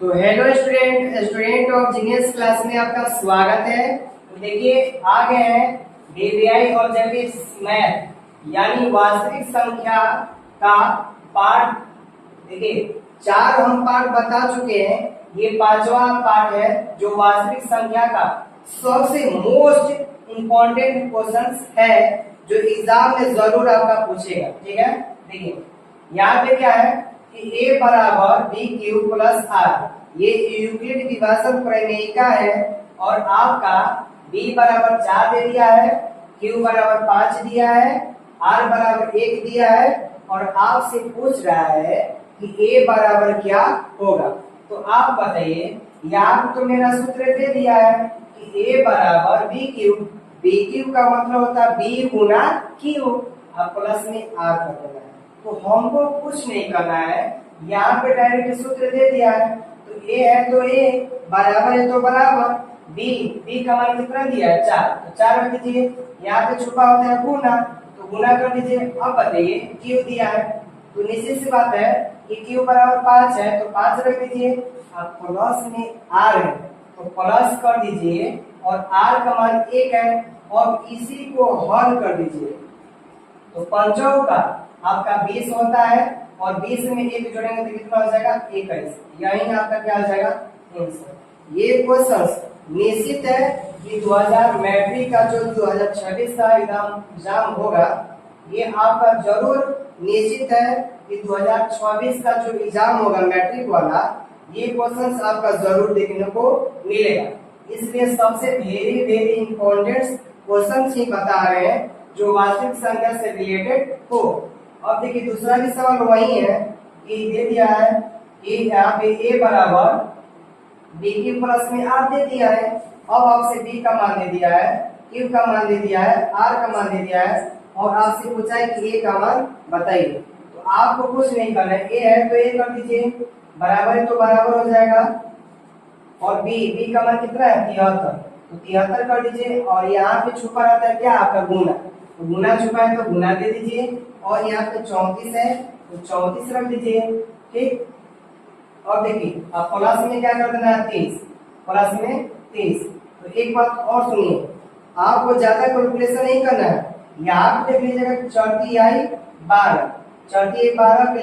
तो hello student of genius class में आपका स्वागत है। तो देखिए आ गए हैं डीवीआई और मैथ यानी वास्तविक संख्या का पार्ट। देखिए 4 हम पार्ट बता चुके हैं, ये 5वां पार्ट है जो वास्तविक संख्या का सबसे मोस्ट इम्पोर्टेंट क्वेश्चंस है जो एग्जाम में जरूर आपका पूछेगा। ठीक है, देखिए यहाँ पे क्या है कि a बराबर बी क्यू प्लस आर, ये यूक्लिड विभाजन प्रमेयिका है और आपका b बराबर 4 दे दिया है, q बराबर 5 दिया है, r बराबर 1 दिया है और आपसे पूछ रहा है कि a बराबर क्या होगा। तो आप बताइए, यहाँ तो मेरा सूत्र दे दिया है कि a बराबर बी क्यू का मतलब होता है b गुना q, आप प्लस में r कर देना है। तो हमको कुछ नहीं करना है, यहाँ पे डायरेक्ट सूत्र दे दिया है। तो a है तो a, बराबर है तो बराबर, b का मान कितना दिया है 4, तो 4 रख दीजिए। यहाँ पे छुपा होता है गुना, तो गुना कर दीजिए। अब बताइए q दिया है, तो निश्चित सी बात है कि q बराबर 5 है तो 5 रख दीजिए। अब प्लस में r है तो प्लस कर दीजिए और r का मान 1 है और इसी को हल कर दीजिए। तो पंचों का आपका 20 होता है और 20 में 1 जोड़ेंगे तो कितना हो जाएगा 21, यही आपका क्या हो जाएगा आंसर। ये क्वेश्चन निश्चित है कि 2000 मैट्रिक का जो 2026 का एग्जाम होगा, ये आपका जरूर निश्चित है कि 2026 का जो एग्जाम होगा मैट्रिक वाला, ये क्वेश्चंस आपका जरूर देखने को मिलेगा। इसलिए सबसे वेरी इंपॉर्टेंट क्वेश्चन ही बता रहे हैं जो वास्तविक संख्या से रिलेटेड हो। अब देखिए दूसरा भी सवाल वही है कि दे दिया है कि यहाँ पे a बराबर b की प्लस में r दे दिया है। अब आपसे b का मान दे दिया है, q का मान दे दिया है, r का मान दे दिया है और आपसे पूछा है कि a का मान बताइए। तो आपको कुछ नहीं करना है, a है तो a कर दीजिए, बराबर है तो बराबर हो जाएगा और b का मान कितना है 73, तो 73 कर दीजिए। और यहाँ पे छुपा रहता है क्या आपका गुना, तो गुना छुपा है तो गुना दे दीजिए और यहाँ पे 34 है तो 34 रख दीजिए। ठीक, और देखिए अब प्लस में क्या कर देना है 30, प्लस में 30। तो एक बात और सुनिए, आपको ज्यादा कैलकुलेशन नहीं करना है। यहाँ पे देख लीजिएगा 12 के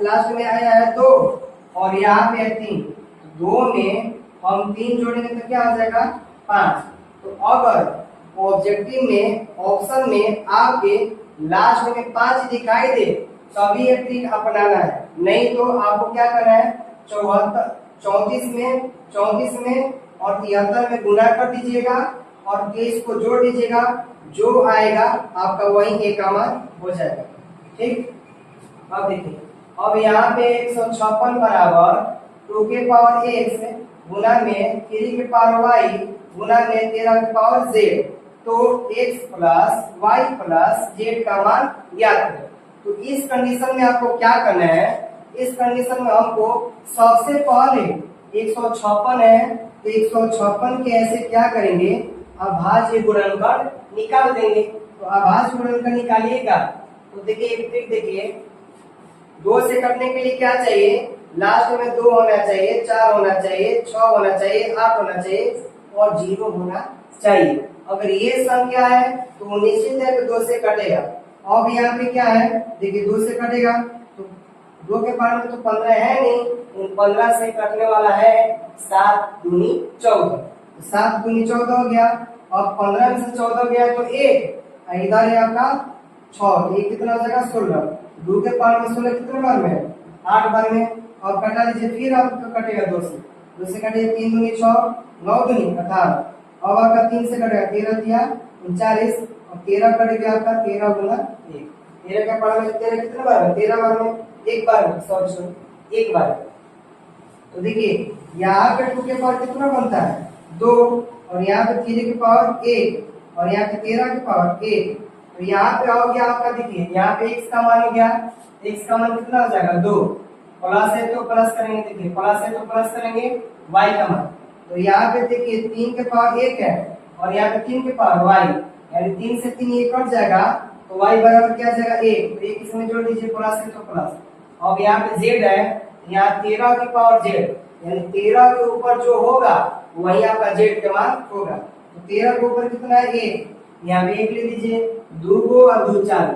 लास्ट में आया है 2 और यहाँ पे है 3, तो 2 में हम 3 जोड़ेंगे तो क्या हो जाएगा 5। तो अगर ऑब्जेक्टिव में ऑप्शन में आपके लास्ट में 5 दिखाई दे तभी ये ट्रिक अपनाना है, नहीं तो आपको क्या करना है 34 में और 73 में गुना कर दीजिएगा और 23 को जोड़ दीजिएगा, जो आएगा आपका वही a का मान हो जाएगा। ठीक, अब देखिए अब यहाँ पे 156 बराबर 2 के पावर x गुना में 3 के पावर y गुना में 13 के पावर z, तो x plus y plus z का मान ज्ञात करें। तो इस कंडीशन में आपको क्या करना है, इस कंडीशन में हमको सबसे पहले 156 है तो 156 के ऐसे क्या करेंगे अभाज्य गुणनखंड निकाल देंगे। तो अभाज्य गुणनखंड निकालिएगा तो देखिए एक ट्रिक देखिए, 2 से कटने के लिए क्या चाहिए, लास्ट में 2 होना चाहिए, 4 होना चाहिए, 6 होना चाहिए, 8 होना चाहिए और 0 होना चाहिए। अगर ये संख्या है तो निश्चित है कि 2 से कटेगा। अब यहाँ पे क्या है देखिए 2 से कटेगा तो 2 के पावर में तो 15 है नहीं, 15 से कटने वाला है 7 दूनी 14, 7 दूनी 14 हो गया। अब 15 में से 14 गया तो 1, इधर है आपका 6, ये कितना हो जाएगा 16, 2 के पावर में 16 कितने बार में है 8 बार में। अब कटा लीजिए, फिर आपका कटेगा 2 से कटेगा 3 दूनी 6, 9 दूनी 18, अब आपका 3 से कटेगा 13 दिया 39 और 13 कट गया आपका 13 गुना 1, 13 का पावर में 13 कितने बार में 13 बार में, एक बार में सॉरी एक बार। तो देखिए यहाँ पे 2 के पावर कितना बनता है 2 और यहाँ पे 3 के पावर 1 और यहाँ पे 13 के पावर 1, तो यहाँ पे हो गया आपका देखिए यहाँ पे x का मान हो गया, x का मान कितना हो जाएगा 2, प्लस है तो प्लस करेंगे, देखिए प्लस है तो प्लस करेंगे y का मान। तो यहाँ पे देखिए 3 के पावर 1 है और यहाँ पे 3 के पावर y, यानी 3 से 3 ये कट जाएगा तो y बराबर क्या आ जाएगा 1, तो 1 इसमें जोड़ दीजिए, प्लस है तो प्लस। अब यहाँ पे z है, यहाँ 13 की पावर जेड, यानी 13 के ऊपर जो होगा वही आपका जेड के मान होगा। तो 13 के ऊपर कितना है 1, यहाँ भी 1 ले लीजिए, 2 और 2 4,